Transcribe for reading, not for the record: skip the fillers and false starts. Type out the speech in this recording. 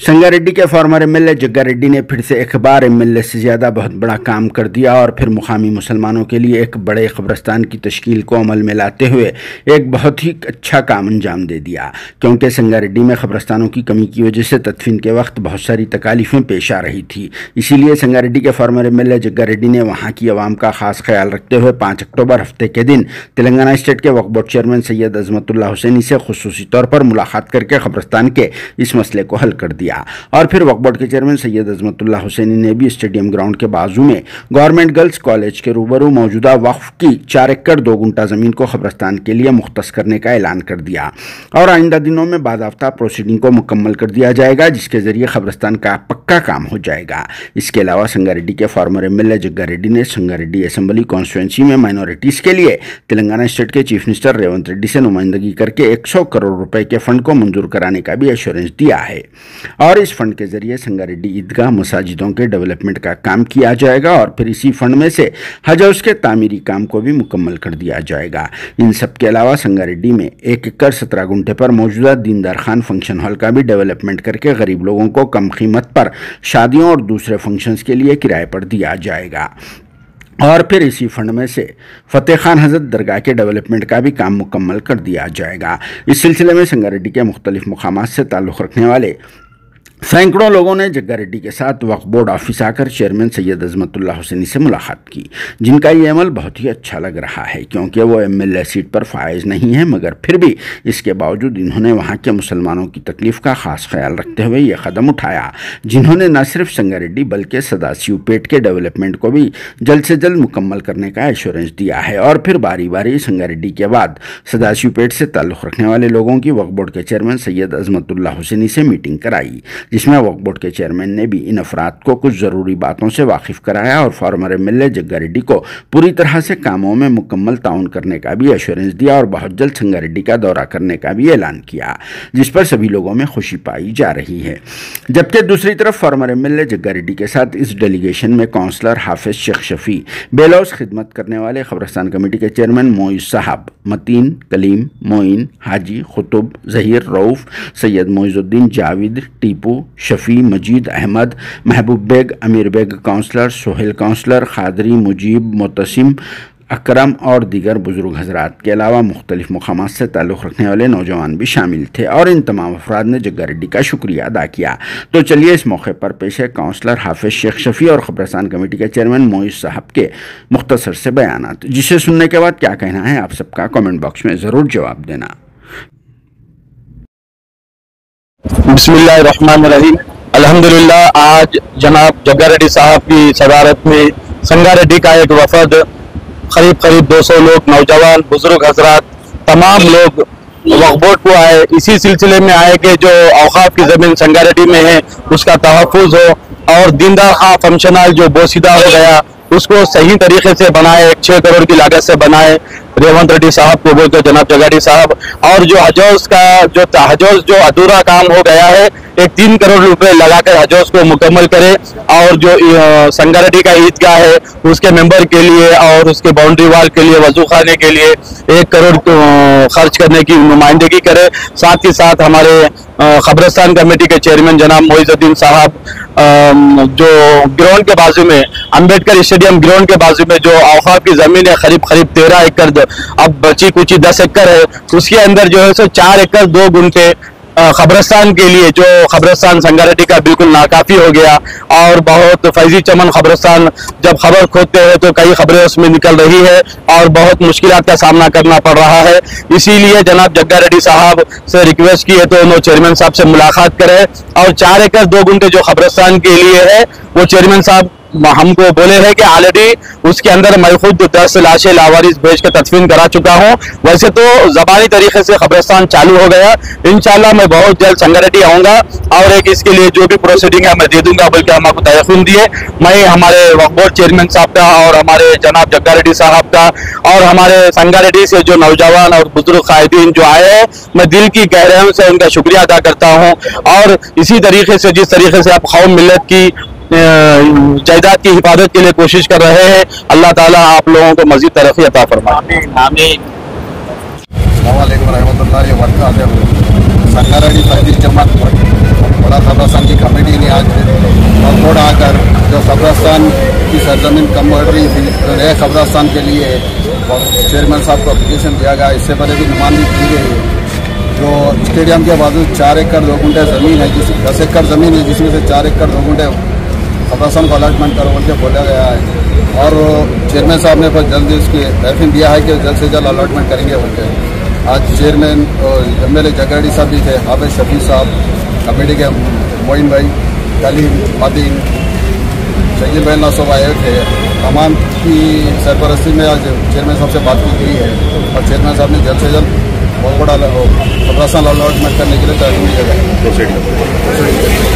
संगारेड्डी के farmer MLA जग्गा रेड्डी ने फिर से एक बार एमएलए से ज़्यादा बहुत बड़ा काम कर दिया और फिर मुकामी मुसलमानों के लिए एक बड़े कब्रिस्तान की तश्कील को अमल में लाते हुए एक बहुत ही अच्छा काम अंजाम दे दिया। क्योंकि संगारेड्डी में कब्रिस्तानों की कमी की वजह से तदफीन के वक्त बहुत सारी तकालीफें पेश आ रही थी। इसीलिए संगारेड्डी के फॉर्मर एमएलए जग्गा रेड्डी ने वहाँ की आवाम का खास ख्याल रखते हुए 5 अक्टूबर हफ्ते के दिन तेलंगाना स्टेट के वक्फ बोर्ड चेयरमैन सैयद अजमतुल्लाह हुसैनी से खुसूसी तौर पर मुलाकात करके कब्रिस्तान के इस मसले को हल कर दिया। और फिर वक्फ बोर्ड के चेयरमैन सैयद अजमतुल्लाह हुसैनी ने भी स्टेडियम ग्राउंड के बाजू में गवर्नमेंट गर्ल्स कॉलेज के रूबरू मौजूदा वक्फ की 4 एकड़ 2 गुंटा ज़मीन को कब्रिस्तान के लिए मुख्तस करने का ऐलान कर दिया और आइंदा दिनों में बाज़ाब्ता प्रोसीडिंग को मुकम्मल कर दिया जाएगा, जिसके जरिए कब्रिस्तान का पक्का काम हो जाएगा। इसके अलावा संगारेड्डी के फॉर्मर एमएलए जग्गा रेड्डी ने संगारेड्डी असेंबली कॉन्स्टिट्यूंसी में माइनॉरिटीज़ के लिए तेलंगाना स्टेट के चीफ मिनिस्टर रेवंत रेड्डी से नुमाइंदगी करके 100 करोड़ रुपए के फंड को मंजूर कराने का भी एश्योरेंस दिया है और इस फंड के जरिए संगारेड्डी ईदगाह मसाजिदों के डेवलपमेंट का काम किया जाएगा और फिर इसी फंड में से हज हाउस के तामीरी काम को भी मुकम्मल कर दिया जाएगा। इन सब के अलावा संगारेड्डी में 1 एकड़ 17 गुंठे पर मौजूदा दीनदार खान फंक्शन हॉल का भी डेवलपमेंट करके गरीब लोगों को कम कीमत पर शादियों और दूसरे फंक्शंस के लिए किराए पर दिया जाएगा। और फिर इसी फंड में से फतेह खान हजरत दरगाह के डेवलपमेंट का भी काम मुकम्मल कर दिया जाएगा। इस सिलसिले में संगारेड्डी के मुख्तलिफ मुकामात से ताल्लुक़ रखने वाले सैकड़ों लोगों ने जग्गा रेड्डी के साथ वक्फ बोर्ड ऑफिस आकर चेयरमैन सैयद अजमतुल्लाह हुसैनी से मुलाकात की, जिनका ये अमल बहुत ही अच्छा लग रहा है क्योंकि वो एमएलए सीट पर फाइज नहीं है, मगर फिर भी इसके बावजूद इन्होंने वहाँ के मुसलमानों की तकलीफ का खास ख्याल रखते हुए ये कदम उठाया, जिन्होंने न सिर्फ संगारेड्डी बल्कि सदाशिवपेट के डेवलपमेंट को भी जल्द से जल्द मुकम्मल करने का एश्योरेंस दिया है। और फिर बारी बारी संगारेड्डी के बाद सदाशिवपेट से ताल्लुक़ रखने वाले लोगों की वक्फ बोर्ड के चेयरमैन सैयद अजमतुल्लाह हुसैनी से मीटिंग कराई, जिसमें वक्फ बोर्ड के चेयरमैन ने भी इन अफराद को कुछ ज़रूरी बातों से वाकिफ कराया और फॉर्मर एमएलए जग्गा रेड्डी को पूरी तरह से कामों में मुकम्मल ताउन करने का भी एश्योरेंस दिया और बहुत जल्द संगारेड्डी का दौरा करने का भी ऐलान किया, जिस पर सभी लोगों में खुशी पाई जा रही है। जबकि दूसरी तरफ फॉर्मर एमएलए जग्गा रेड्डी के साथ इस डेलीगेशन में काउंसलर हाफिज शेख शफी, बेलौस खिदमत करने वाले कब्रिस्तान कमेटी के चेयरमैन मोइज साहब, मतीन, कलीम, मोइन, हाजी, खुतुब, जहीर, रऊफ, सैयद मोइजुद्दीन, जाविद, टीपू, शफी, मजीद अहमद, महबूब बेग, अमीर बेग काउंसलर, सोहेल काउंसलर, खादरी, मुजीब, मुतसिम, अकरम और दीगर बुजुर्ग हजरात के अलावा मुख्तलिफ मुकामात से ताल्लुक़ रखने वाले नौजवान भी शामिल थे और इन तमाम अफराद ने जग्गा रेड्डी का शुक्रिया अदा किया। तो चलिए इस मौके पर पेश है काउंसलर हाफिज शेख शफी और कब्रिस्तान कमेटी के चेयरमैन मोइज साहब के मुख्तसर से बयानात, जिसे सुनने के बाद क्या कहना है आप सबका कमेंट बॉक्स में ज़रूर जवाब देना। बिस्मिल्लाहिर्रहमानिर्रहीम। अल्हम्दुलिल्लाह, आज जनाब जग्गा रेड्डी साहब की सदारत में संगारेड्डी का एक वफद करीब 200 लोग, नौजवान, बुजुर्ग हजरात, तमाम लोग वक्फ बोर्ड को आए। इसी सिलसिले में आए कि जो औकाफ की ज़मीन संगारेड्डी में है उसका तहफ़्फ़ुज़ हो और दीनदार खां फंक्शन हॉल जो बोसीदा हो गया उसको सही तरीके से बनाए, 6 करोड़ की लागत से बनाए रेवंत रेड्डी साहब को बोलते जनाब जग्गा रेड्डी साहब। और जो हज हाउस का जो अधूरा काम हो गया है, एक 3 करोड़ रुपए लगाकर हज हाउस को मुकम्मल करे और जो संगारेड्डी का ईदगाह है उसके मेंबर के लिए और उसके बाउंड्री वाल के लिए, वजू खाने के लिए 1 करोड़ खर्च करने की नुमाइंदगी करे। साथ ही साथ हमारे कब्रिस्तान कमेटी के चेयरमैन जनाब मोइजुद्दीन साहब जो ग्राउंड के बाजू में, अम्बेडकर स्टेडियम ग्राउंड के बाजू में जो औकाफ की ज़मीन है करीब 13 एकड़, अब बची कुछ 10 एकड़ है, उसके अंदर जो है सो 4 एकड़ 2 गुंठे कब्रिस्तान के लिए, जो कब्रिस्तान संगारेड्डी का बिल्कुल नाकाफी हो गया और बहुत फैजी चमन कब्रिस्तान जब खबर खोदते हैं तो कई खबरें उसमें निकल रही है और बहुत मुश्किलात का सामना करना पड़ रहा है। इसीलिए जनाब जग्गा रेड्डी साहब से रिक्वेस्ट की है तो उन्होंने चेयरमैन साहब से मुलाकात करे और 4 एकड़ 2 गुंठे जो कब्रिस्तान के लिए है वो चेयरमैन साहब हमको बोले हैं कि ऑलरेडी उसके अंदर मैं खुद 10 लाशें लावारिस भेज कर तदफीन करा चुका हूं। वैसे तो ज़बानी तरीके से कब्रिस्तान चालू हो गया, इंशाल्लाह मैं बहुत जल्द संगारेड्डी आऊँगा और एक इसके लिए जो भी प्रोसीडिंग है मैं दे दूंगा, बल्कि हम आपको तयकीन दिए। मैं हमारे वक्फ बोर्ड चेयरमैन साहब का और हमारे जनाब जग्गा रेड्डी साहब का और हमारे संगारेड्डी से जो नौजवान और बुजुर्ग कायदीन जो आए हैं, मैं दिल की गहराइयों से उनका शुक्रिया अदा करता हूँ। और इसी तरीके से जिस तरीके से आप कौम मिल्लत की जायदाद की हिफाजत के लिए कोशिश कर रहे हैं, अल्लाह ताला आप लोगों को मजीद तरक्की अता फरमाए। आमीन। अस्सलाम वालेकुम रहमतुल्लाहि व बरकातहू। संगारेड्डी फैजी जमात बड़ा कब्रिस्तान की रिपोर्ट आकर जो कब्रस्तान की सरजमीन कम बढ़ रही थी तो नए कब्रस्तान के लिए चेयरमैन साहब को एप्लीकेशन दिया गया। इससे पहले भी नुमाइंदगी की गई है। जो स्टेडियम के बाजू 4 एकड़ 2 गुंठे ज़मीन है, 10 एकड़ ज़मीन है, जिसमें से 4 एकड़ 2 गुंठे कब्रस्तान को अलॉटमेंट करो बोल के बोला गया है। और चेयरमैन साहब ने पर जल्दी उसकी तहफीन दिया है कि जल्द से जल्द अलॉटमेंट करेंगे बोल के। आज चेयरमैन MLA जगरेड्डी साहब भी थे, हाफिज शफी साहब, कमेटी के मोइन भाई, कलीम मदीन, शकील भाई नासोब आए थे। तमाम की सरपरस्ती में आज चेयरमैन साहब से बात की गई है और चेयरमैन साहब ने जल्द से जल्द बहुत बड़ा कब्रस्तान अलॉटमेंट करने के लिए तहफीन दिया है।